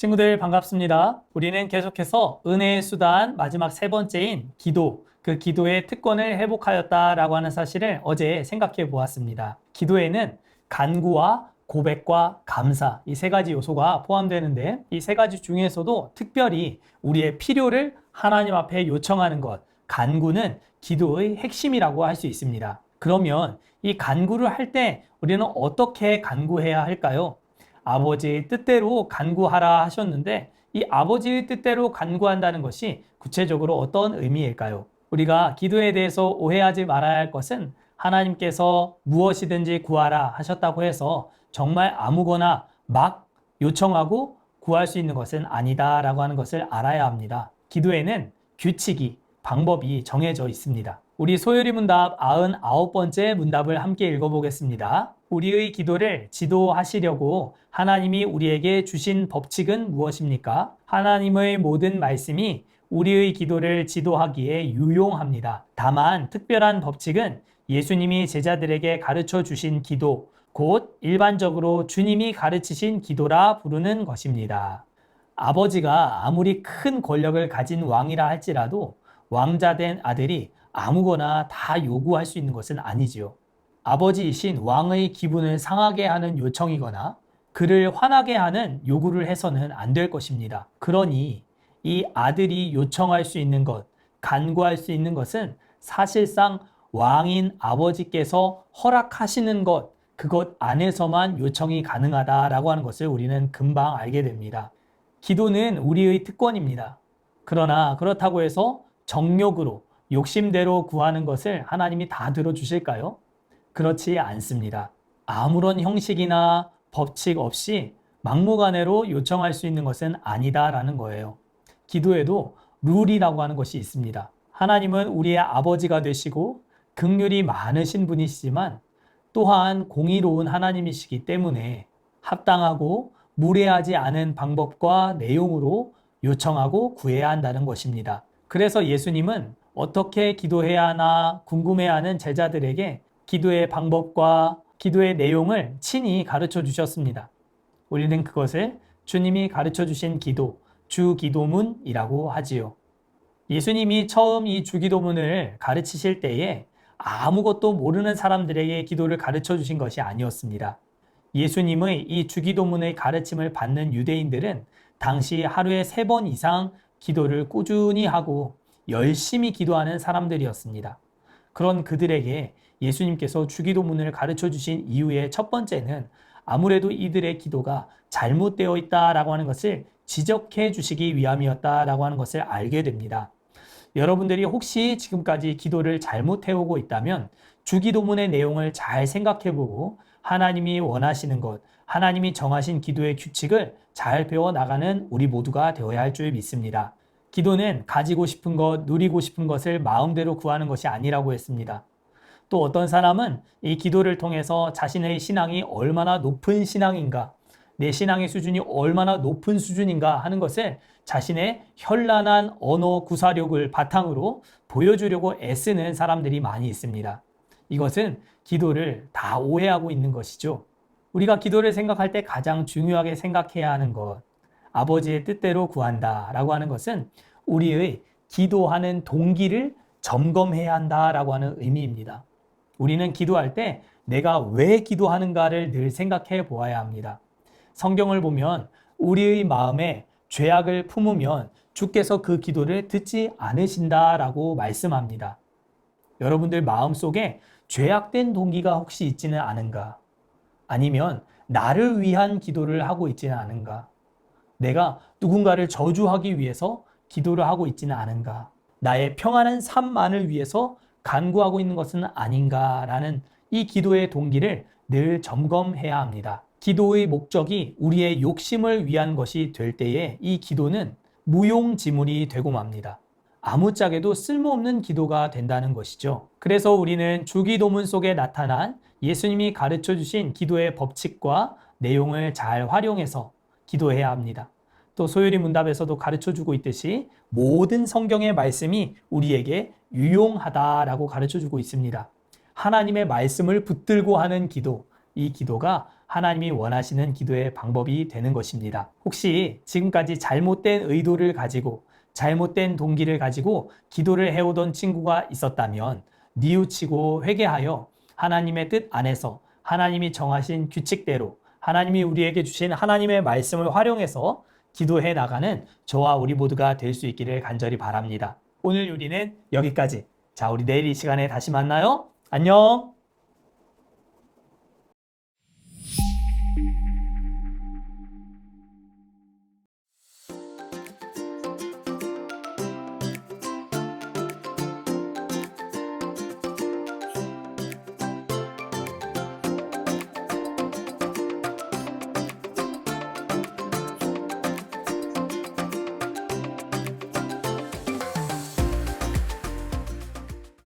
친구들 반갑습니다. 우리는 계속해서 은혜의 수단 마지막 세 번째인 기도, 그 기도의 특권을 회복하였다라고 하는 사실을 어제 생각해 보았습니다. 기도에는 간구와 고백과 감사, 이 세 가지 요소가 포함되는데 이 세 가지 중에서도 특별히 우리의 필요를 하나님 앞에 요청하는 것, 간구는 기도의 핵심이라고 할 수 있습니다. 그러면 이 간구를 할 때 우리는 어떻게 간구해야 할까요? 아버지의 뜻대로 간구하라 하셨는데 이 아버지의 뜻대로 간구한다는 것이 구체적으로 어떤 의미일까요? 우리가 기도에 대해서 오해하지 말아야 할 것은 하나님께서 무엇이든지 구하라 하셨다고 해서 정말 아무거나 막 요청하고 구할 수 있는 것은 아니다라고 하는 것을 알아야 합니다. 기도에는 규칙이, 방법이 정해져 있습니다. 우리 소요리 문답 99번째 문답을 함께 읽어보겠습니다. 우리의 기도를 지도하시려고 하나님이 우리에게 주신 법칙은 무엇입니까? 하나님의 모든 말씀이 우리의 기도를 지도하기에 유용합니다. 다만 특별한 법칙은 예수님이 제자들에게 가르쳐 주신 기도, 곧 일반적으로 주님이 가르치신 기도라 부르는 것입니다. 아버지가 아무리 큰 권력을 가진 왕이라 할지라도 왕자된 아들이 아무거나 다 요구할 수 있는 것은 아니지요. 아버지이신 왕의 기분을 상하게 하는 요청이거나 그를 화나게 하는 요구를 해서는 안 될 것입니다. 그러니 이 아들이 요청할 수 있는 것, 간구할 수 있는 것은 사실상 왕인 아버지께서 허락하시는 것, 그것 안에서만 요청이 가능하다라고 하는 것을 우리는 금방 알게 됩니다. 기도는 우리의 특권입니다. 그러나 그렇다고 해서 정욕으로, 욕심대로 구하는 것을 하나님이 다 들어주실까요? 그렇지 않습니다. 아무런 형식이나 법칙 없이 막무가내로 요청할 수 있는 것은 아니다라는 거예요. 기도에도 룰이라고 하는 것이 있습니다. 하나님은 우리의 아버지가 되시고 긍휼이 많으신 분이시지만 또한 공의로운 하나님이시기 때문에 합당하고 무례하지 않은 방법과 내용으로 요청하고 구해야 한다는 것입니다. 그래서 예수님은 어떻게 기도해야 하나 궁금해하는 제자들에게 기도의 방법과 기도의 내용을 친히 가르쳐 주셨습니다. 우리는 그것을 주님이 가르쳐 주신 기도, 주기도문이라고 하지요. 예수님이 처음 이 주기도문을 가르치실 때에 아무것도 모르는 사람들에게 기도를 가르쳐 주신 것이 아니었습니다. 예수님의 이 주기도문의 가르침을 받는 유대인들은 당시 하루에 3번 이상 기도를 꾸준히 하고 열심히 기도하는 사람들이었습니다. 그런 그들에게 예수님께서 주기도문을 가르쳐 주신 이유의 첫 번째는 아무래도 이들의 기도가 잘못되어 있다라고 하는 것을 지적해 주시기 위함이었다라고 하는 것을 알게 됩니다. 여러분들이 혹시 지금까지 기도를 잘못해오고 있다면 주기도문의 내용을 잘 생각해보고 하나님이 원하시는 것, 하나님이 정하신 기도의 규칙을 잘 배워나가는 우리 모두가 되어야 할 줄 믿습니다. 기도는 가지고 싶은 것, 누리고 싶은 것을 마음대로 구하는 것이 아니라고 했습니다. 또 어떤 사람은 이 기도를 통해서 자신의 신앙이 얼마나 높은 신앙인가, 내 신앙의 수준이 얼마나 높은 수준인가 하는 것을 자신의 현란한 언어 구사력을 바탕으로 보여주려고 애쓰는 사람들이 많이 있습니다. 이것은 기도를 다 오해하고 있는 것이죠. 우리가 기도를 생각할 때 가장 중요하게 생각해야 하는 것, 아버지의 뜻대로 구한다라고 하는 것은 우리의 기도하는 동기를 점검해야 한다라고 하는 의미입니다. 우리는 기도할 때 내가 왜 기도하는가를 늘 생각해 보아야 합니다. 성경을 보면 우리의 마음에 죄악을 품으면 주께서 그 기도를 듣지 않으신다라고 말씀합니다. 여러분들 마음속에 죄악된 동기가 혹시 있지는 않은가? 아니면 나를 위한 기도를 하고 있지는 않은가? 내가 누군가를 저주하기 위해서 기도를 하고 있지는 않은가? 나의 평안한 삶만을 위해서 간구하고 있는 것은 아닌가라는 이 기도의 동기를 늘 점검해야 합니다. 기도의 목적이 우리의 욕심을 위한 것이 될 때에 이 기도는 무용지물이 되고 맙니다. 아무짝에도 쓸모없는 기도가 된다는 것이죠. 그래서 우리는 주기도문 속에 나타난 예수님이 가르쳐 주신 기도의 법칙과 내용을 잘 활용해서 기도해야 합니다. 또 소요리 문답에서도 가르쳐 주고 있듯이 모든 성경의 말씀이 우리에게 유용하다라고 가르쳐 주고 있습니다. 하나님의 말씀을 붙들고 하는 기도, 이 기도가 하나님이 원하시는 기도의 방법이 되는 것입니다. 혹시 지금까지 잘못된 의도를 가지고 잘못된 동기를 가지고 기도를 해오던 친구가 있었다면 뉘우치고 회개하여 하나님의 뜻 안에서 하나님이 정하신 규칙대로 하나님이 우리에게 주신 하나님의 말씀을 활용해서 기도해 나가는 저와 우리 모두가 될 수 있기를 간절히 바랍니다. 오늘 요리는 여기까지. 자, 우리 내일 이 시간에 다시 만나요. 안녕.